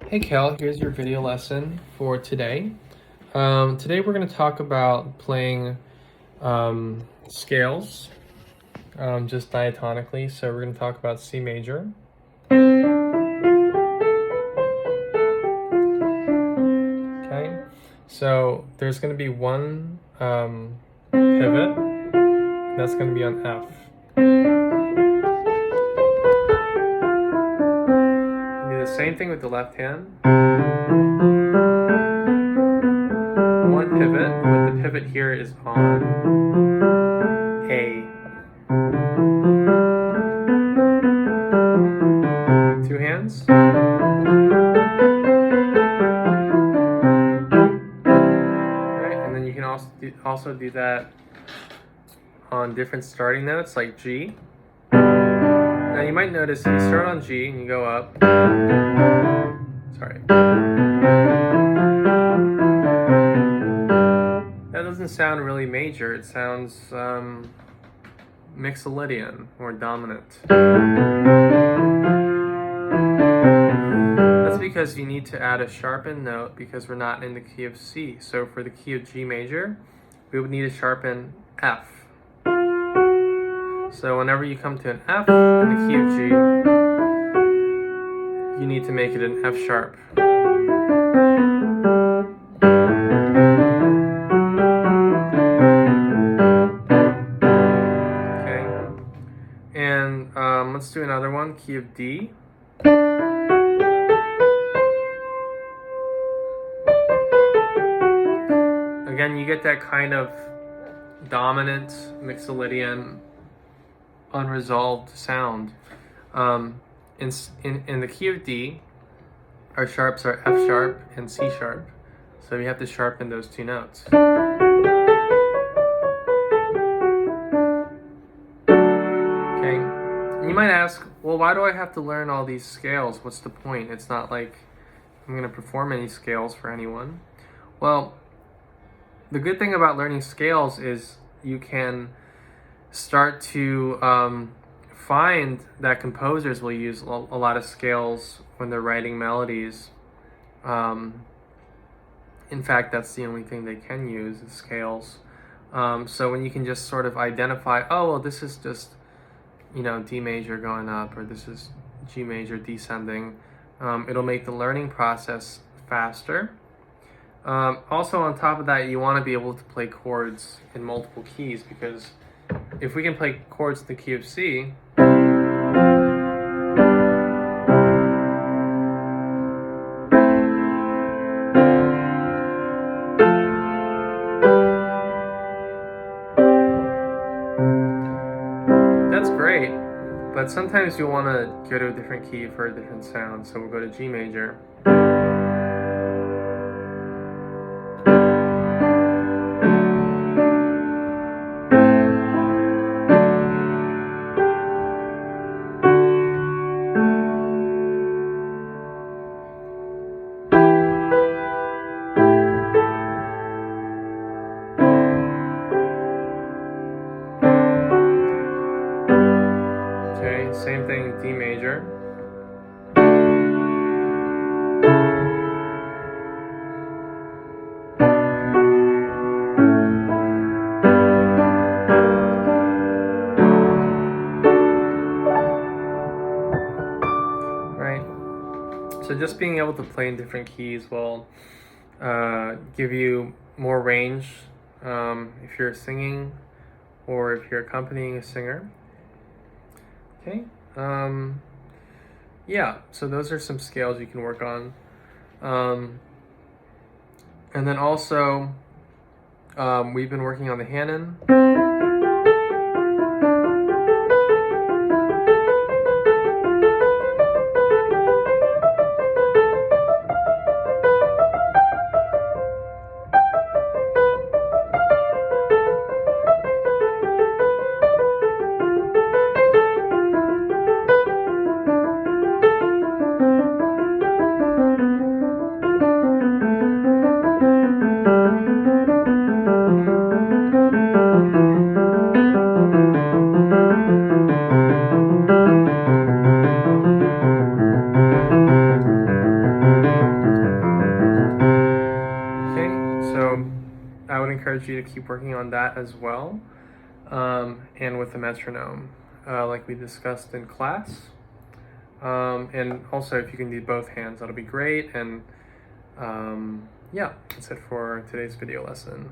Hey Kel, here's your video lesson for today. Today we're going to talk about playing scales, just diatonically. So we're going to talk about C major. Okay, so there's going to be one pivot, and that's going to be on F. Do the same thing with the left hand. One pivot, but the pivot here is on A. Two hands. Right, and then you can also do that on different starting notes like G. Now you might notice if you start on G and you go up, sorry, that doesn't sound really major. It sounds mixolydian or dominant. That's because you need to add a sharpened note because we're not in the key of C. So for the key of G major, we would need to sharpen F. So whenever you come to an F in the key of G, you need to make it an F sharp. Okay, and let's do another one, key of D. Again, you get that kind of dominant mixolydian unresolved sound. In the key of D, our sharps are F sharp and C sharp, so we have to sharpen those two notes. Okay, you might ask, well, why do I have to learn all these scales? What's the point? It's not like I'm going to perform any scales for anyone. Well, the good thing about learning scales is you can start to find that composers will use a lot of scales when they're writing melodies. In fact, that's the only thing they can use is scales. So when you can just sort of identify, oh, well, this is just, D major going up, or this is G major descending, it'll make the learning process faster. Also, on top of that, you want to be able to play chords in multiple keys, because if we can play chords in the key of C, that's great, but sometimes you want to go to a different key for a different sound, so we'll go to G major. Okay, same thing, D major. Right, so just being able to play in different keys will give you more range if you're singing or if you're accompanying a singer. Okay, yeah, so those are some scales you can work on. And then also, we've been working on the Hanon. So I would encourage you to keep working on that as well. And with the metronome, like we discussed in class. And also if you can do both hands, that'll be great. And yeah, that's it for today's video lesson.